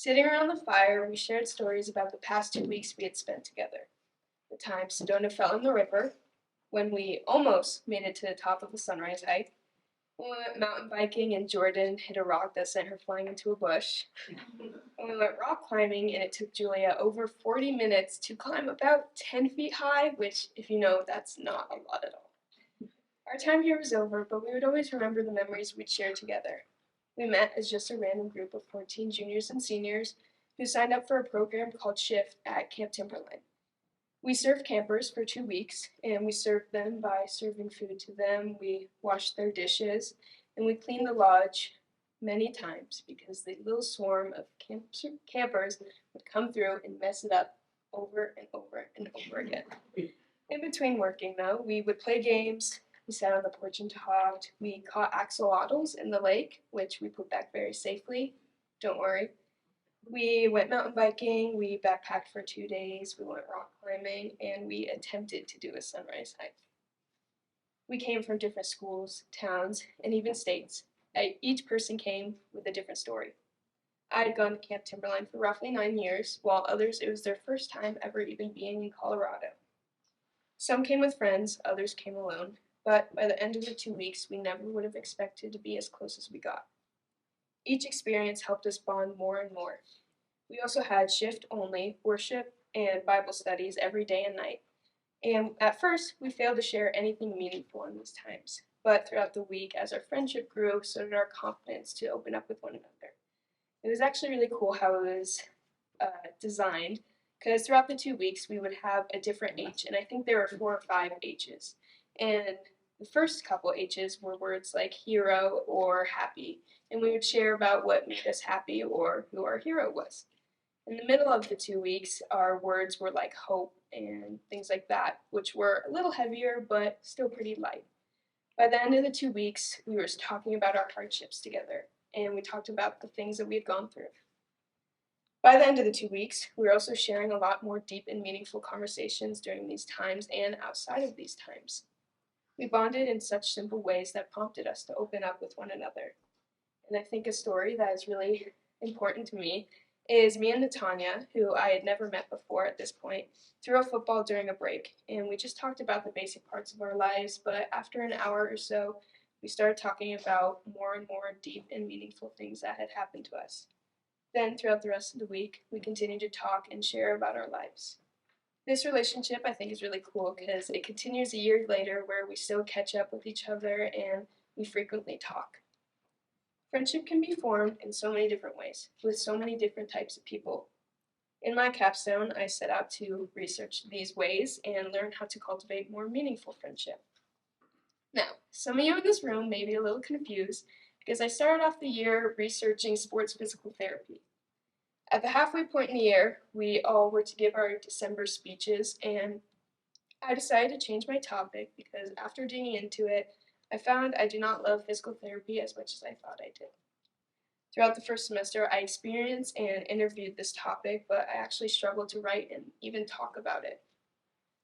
Sitting around the fire, we shared stories about the past 2 weeks we had spent together. The time Sedona fell in the river, when we almost made it to the top of the sunrise hike, when we went mountain biking and Jordan hit a rock that sent her flying into a bush, when we went rock climbing and it took Julia over 40 minutes to climb about 10 feet high, which, if you know, that's not a lot at all. Our time here was over, but we would always remember the memories we'd shared together. We met as just a random group of 14 juniors and seniors who signed up for a program called Shift at Camp Timberline. We served campers for 2 weeks, and we served them by serving food to them. We washed their dishes, and we cleaned the lodge many times because the little swarm of campers would come through and mess it up over and over and over again. In between working, though, we would play games. We sat on the porch and talked. We caught axolotls in the lake, which we put back very safely. Don't worry. We went mountain biking, we backpacked for 2 days, we went rock climbing, and we attempted to do a sunrise hike. We came from different schools, towns, and even states. Each person came with a different story. I had gone to Camp Timberline for roughly 9 years, while others it was their first time ever even being in Colorado. Some came with friends, others came alone, but by the end of the 2 weeks, we never would have expected to be as close as we got. Each experience helped us bond more and more. We also had shift-only worship and Bible studies every day and night. And at first, we failed to share anything meaningful in these times. But throughout the week, as our friendship grew, so did our confidence to open up with one another. It was actually really cool how it was designed, because throughout the 2 weeks, we would have a different H, and I think there were 4 or 5 H's. And the first couple H's were words like hero or happy, and we would share about what made us happy or who our hero was. In the middle of the 2 weeks, our words were like hope and things like that, which were a little heavier but still pretty light. By the end of the 2 weeks, we were talking about our hardships together, and we talked about the things that we had gone through. By the end of the 2 weeks, we were also sharing a lot more deep and meaningful conversations during these times and outside of these times. We bonded in such simple ways that prompted us to open up with one another. And I think a story that is really important to me is me and Natanya, who I had never met before at this point, threw a football during a break, and we just talked about the basic parts of our lives, but after an hour or so, we started talking about more and more deep and meaningful things that had happened to us. Then, throughout the rest of the week, we continued to talk and share about our lives. This relationship, I think, is really cool because it continues a year later where we still catch up with each other and we frequently talk. Friendship can be formed in so many different ways, with so many different types of people. In my capstone, I set out to research these ways and learn how to cultivate more meaningful friendship. Now, some of you in this room may be a little confused because I started off the year researching sports physical therapy. At the halfway point in the year, we all were to give our December speeches, and I decided to change my topic because after digging into it, I found I do not love physical therapy as much as I thought I did. Throughout the first semester, I experienced and interviewed this topic, but I actually struggled to write and even talk about it.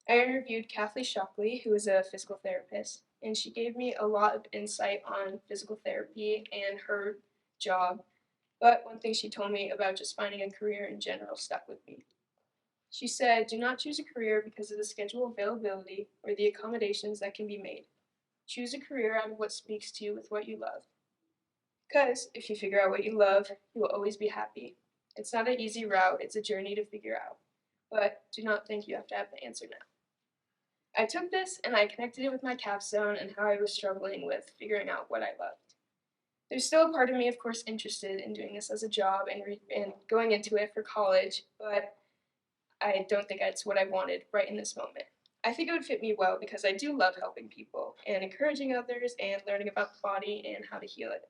I interviewed Kathleen Shockley, who is a physical therapist, and she gave me a lot of insight on physical therapy and her job, but one thing she told me about just finding a career in general stuck with me. She said, do not choose a career because of the schedule availability or the accommodations that can be made. Choose a career out of what speaks to you with what you love. Because if you figure out what you love, you will always be happy. It's not an easy route, it's a journey to figure out. But do not think you have to have the answer now. I took this and I connected it with my capstone and how I was struggling with figuring out what I loved. There's still a part of me, of course, interested in doing this as a job and going into it for college, but I don't think that's what I wanted right in this moment. I think it would fit me well because I do love helping people and encouraging others and learning about the body and how to heal it.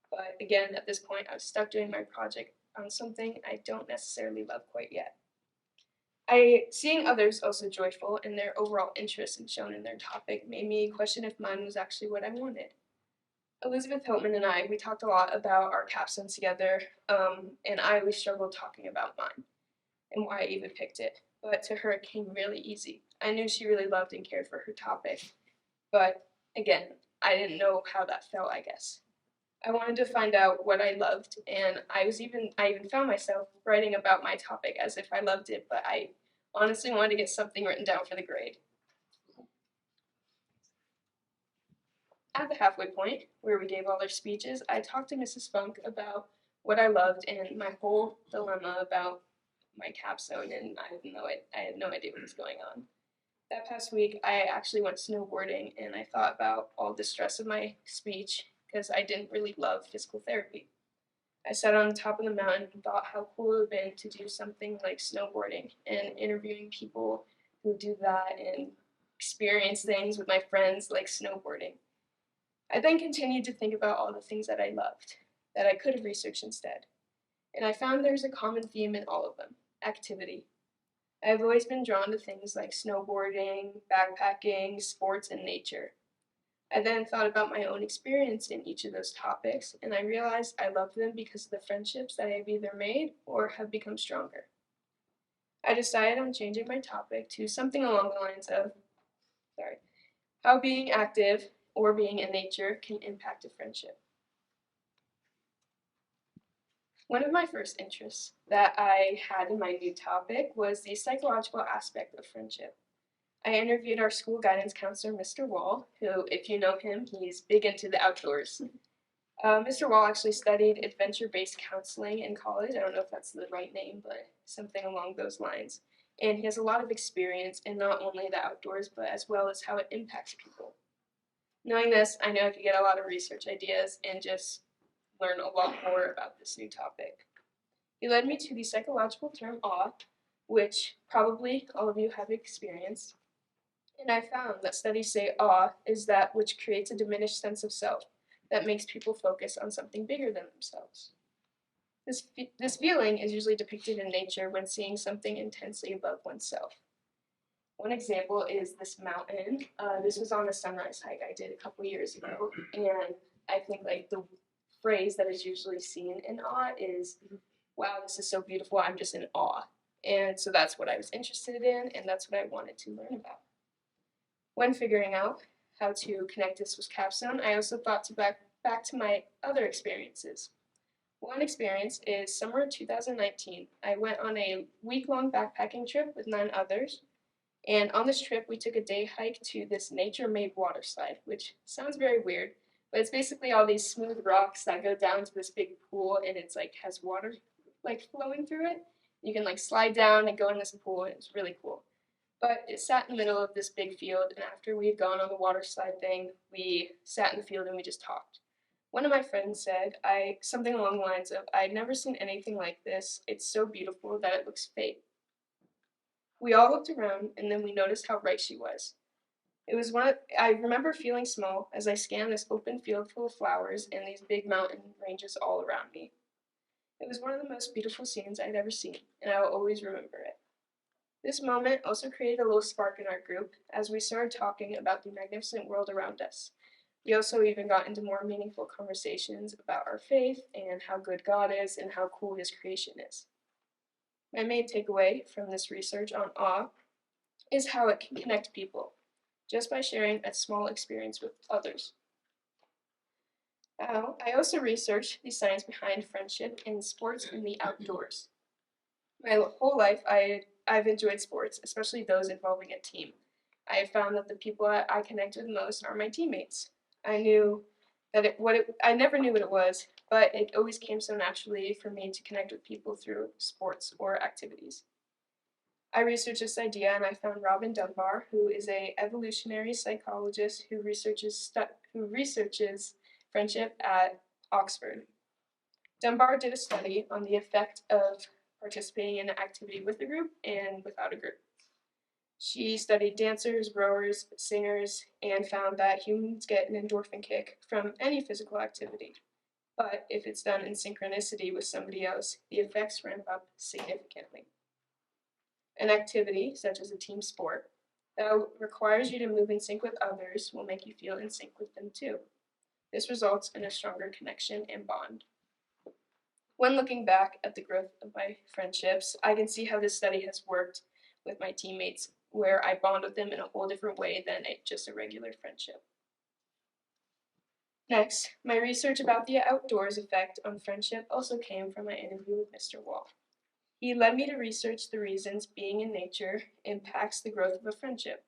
But again, at this point, I was stuck doing my project on something I don't necessarily love quite yet. Seeing others also joyful and their overall interest shown in their topic made me question if mine was actually what I wanted. Elizabeth Hopman and I, we talked a lot about our capstones together, and I always struggled talking about mine and why I even picked it. But to her, it came really easy. I knew she really loved and cared for her topic, but again, I didn't know how that felt, I guess. I wanted to find out what I loved, and I even found myself writing about my topic as if I loved it, but I honestly wanted to get something written down for the grade. At the halfway point, where we gave all our speeches, I talked to Mrs. Funk about what I loved and my whole dilemma about my capstone, and I had no idea what was going on. That past week, I actually went snowboarding, and I thought about all the stress of my speech because I didn't really love physical therapy. I sat on the top of the mountain and thought how cool it would have been to do something like snowboarding and interviewing people who do that and experience things with my friends like snowboarding. I then continued to think about all the things that I loved, that I could have researched instead. And I found there's a common theme in all of them: activity. I have always been drawn to things like snowboarding, backpacking, sports, and nature. I then thought about my own experience in each of those topics, and I realized I love them because of the friendships that I have either made or have become stronger. I decided on changing my topic to something along the lines of, how being active or being in nature can impact a friendship. One of my first interests that I had in my new topic was the psychological aspect of friendship. I interviewed our school guidance counselor, Mr. Wall, who, if you know him, he's big into the outdoors. Mr. Wall actually studied adventure-based counseling in college. I don't know if that's the right name, but something along those lines. And he has a lot of experience in not only the outdoors, but as well as how it impacts people. Knowing this, I know I could get a lot of research ideas and just learn a lot more about this new topic. He led me to the psychological term awe, which probably all of you have experienced. And I found that studies say awe is that which creates a diminished sense of self that makes people focus on something bigger than themselves. This feeling is usually depicted in nature when seeing something intensely above oneself. One example is this mountain. This was on a sunrise hike I did a couple years ago, and I think like the phrase that is usually seen in awe is, "Wow, this is so beautiful, I'm just in awe." And so that's what I was interested in, and that's what I wanted to learn about. When figuring out how to connect this with Capstone, I also thought to back to my other experiences. One experience is summer 2019. I went on a week-long backpacking trip with 9 others, and on this trip we took a day hike to this nature-made water slide, which sounds very weird, but it's basically all these smooth rocks that go down to this big pool, and it's like has water like flowing through it. You can like slide down and go in this pool, and it's really cool. But it sat in the middle of this big field, and after we had gone on the water slide thing, we sat in the field and we just talked. One of my friends said, something along the lines of, "I'd never seen anything like this. It's so beautiful that it looks fake." We all looked around, and then we noticed how right she was. I remember feeling small as I scanned this open field full of flowers and these big mountain ranges all around me. It was one of the most beautiful scenes I'd ever seen, and I will always remember it. This moment also created a little spark in our group as we started talking about the magnificent world around us. We also even got into more meaningful conversations about our faith and how good God is and how cool His creation is. My main takeaway from this research on awe is how it can connect people, just by sharing a small experience with others. I also researched the science behind friendship in sports and the outdoors. My whole life, I've enjoyed sports, especially those involving a team. I have found that the people I connect with most are my teammates. I never knew what it was, but it always came so naturally for me to connect with people through sports or activities. I researched this idea and I found Robin Dunbar, who is an evolutionary psychologist who researches friendship at Oxford. Dunbar did a study on the effect of participating in an activity with a group and without a group. She studied dancers, rowers, singers, and found that humans get an endorphin kick from any physical activity. But if it's done in synchronicity with somebody else, the effects ramp up significantly. An activity, such as a team sport, that requires you to move in sync with others will make you feel in sync with them too. This results in a stronger connection and bond. When looking back at the growth of my friendships, I can see how this study has worked with my teammates, where I bond with them in a whole different way than just a regular friendship. Next, my research about the outdoors effect on friendship also came from my interview with Mr. Wall. He led me to research the reasons being in nature impacts the growth of a friendship.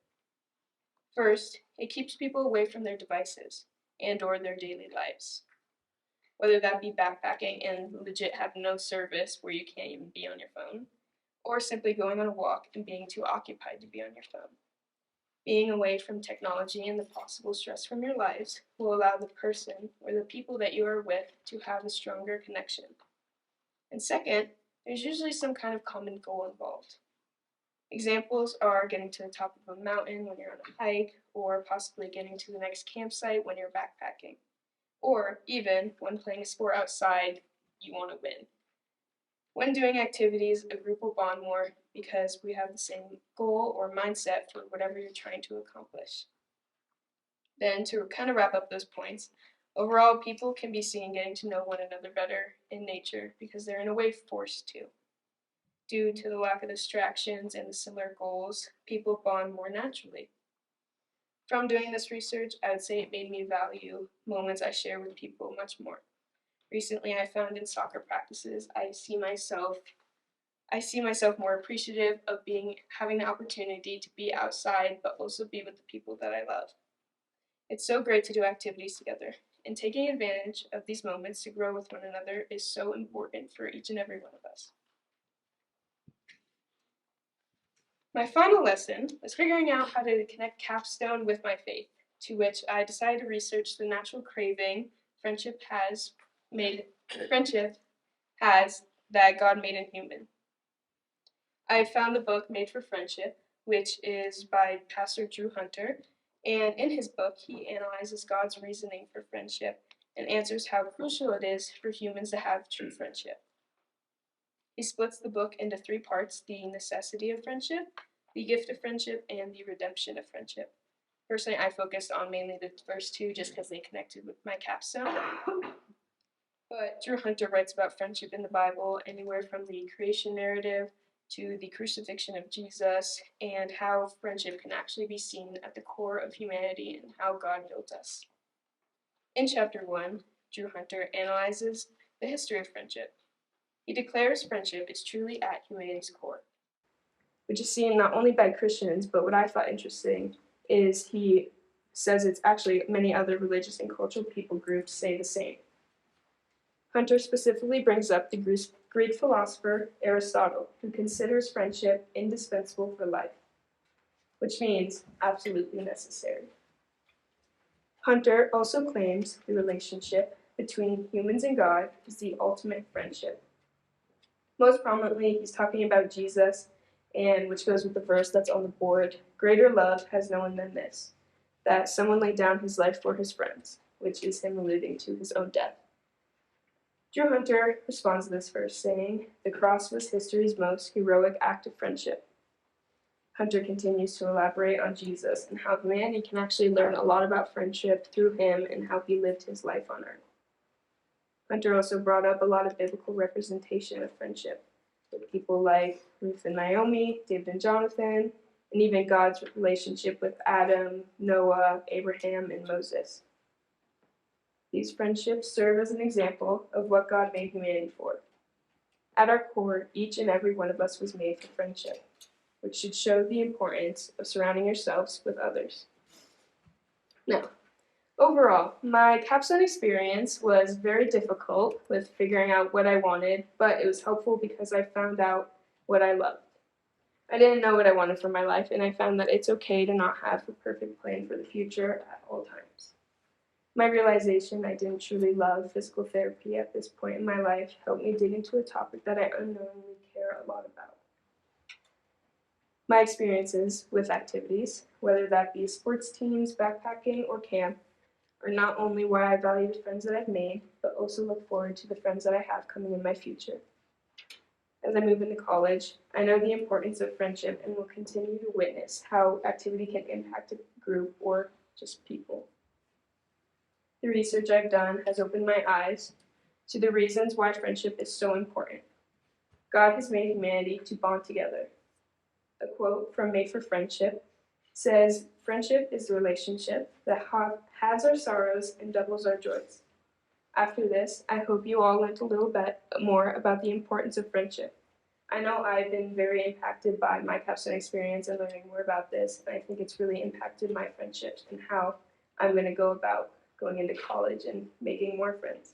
First, it keeps people away from their devices and/or their daily lives, whether that be backpacking and legit have no service where you can't even be on your phone, or simply going on a walk and being too occupied to be on your phone. Being away from technology and the possible stress from your lives will allow the person or the people that you are with to have a stronger connection. And second, there's usually some kind of common goal involved. Examples are getting to the top of a mountain when you're on a hike, or possibly getting to the next campsite when you're backpacking, or even when playing a sport outside, you want to win. When doing activities, a group will bond more because we have the same goal or mindset for whatever you're trying to accomplish. Then, to kind of wrap up those points, overall, people can be seen getting to know one another better in nature because they're in a way forced to. Due to the lack of distractions and the similar goals, people bond more naturally. From doing this research, I would say it made me value moments I share with people much more. Recently, I found in soccer practices, I see myself more appreciative of having the opportunity to be outside, but also be with the people that I love. It's so great to do activities together, and taking advantage of these moments to grow with one another is so important for each and every one of us. My final lesson was figuring out how to connect Capstone with my faith, to which I decided to research the natural craving friendship has that God made in human. I found the book Made for Friendship, which is by Pastor Drew Hunter, and in his book he analyzes God's reasoning for friendship and answers how crucial it is for humans to have true friendship. He splits the book into 3 parts: the necessity of friendship, the gift of friendship, and the redemption of friendship. Personally, I focused on mainly the first 2 just because they connected with my capstone. But Drew Hunter writes about friendship in the Bible, anywhere from the creation narrative to the crucifixion of Jesus, and how friendship can actually be seen at the core of humanity and how God built us. In chapter 1, Drew Hunter analyzes the history of friendship. He declares friendship is truly at humanity's core, which is seen not only by Christians, but what I thought interesting is he says it's actually many other religious and cultural people groups say the same. Hunter specifically brings up the Greek philosopher Aristotle, who considers friendship indispensable for life, which means absolutely necessary. Hunter also claims the relationship between humans and God is the ultimate friendship. Most prominently, he's talking about Jesus, and which goes with the verse that's on the board: "Greater love has no one than this, that someone laid down his life for his friends," which is him alluding to his own death. Drew Hunter responds to this verse, saying, "The cross was history's most heroic act of friendship." Hunter continues to elaborate on Jesus and how humanity can actually learn a lot about friendship through him and how he lived his life on earth. Hunter also brought up a lot of biblical representation of friendship, with people like Ruth and Naomi, David and Jonathan, and even God's relationship with Adam, Noah, Abraham, and Moses. These friendships serve as an example of what God made humanity for. At our core, each and every one of us was made for friendship, which should show the importance of surrounding yourselves with others. Now, overall, my capstone experience was very difficult with figuring out what I wanted, but it was helpful because I found out what I loved. I didn't know what I wanted for my life, and I found that it's okay to not have a perfect plan for the future at all times. My realization I didn't truly love physical therapy at this point in my life helped me dig into a topic that I unknowingly care a lot about. My experiences with activities, whether that be sports teams, backpacking, or camp, are not only why I value the friends that I've made, but also look forward to the friends that I have coming in my future. As I move into college, I know the importance of friendship and will continue to witness how activity can impact a group or just people. The research I've done has opened my eyes to the reasons why friendship is so important. God has made humanity to bond together. A quote from Made for Friendship says, Friendship is the relationship that halves our sorrows and doubles our joys. After this, I hope you all learned a little bit more about the importance of friendship. I know I've been very impacted by my capstone experience and learning more about this, and I think it's really impacted my friendships and how I'm going to go about going into college and making more friends.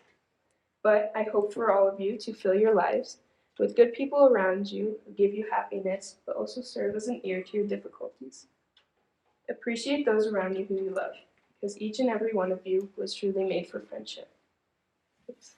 But I hope for all of you to fill your lives with good people around you who give you happiness, but also serve as an ear to your difficulties. Appreciate those around you who you love, because each and every one of you was truly made for friendship. Oops.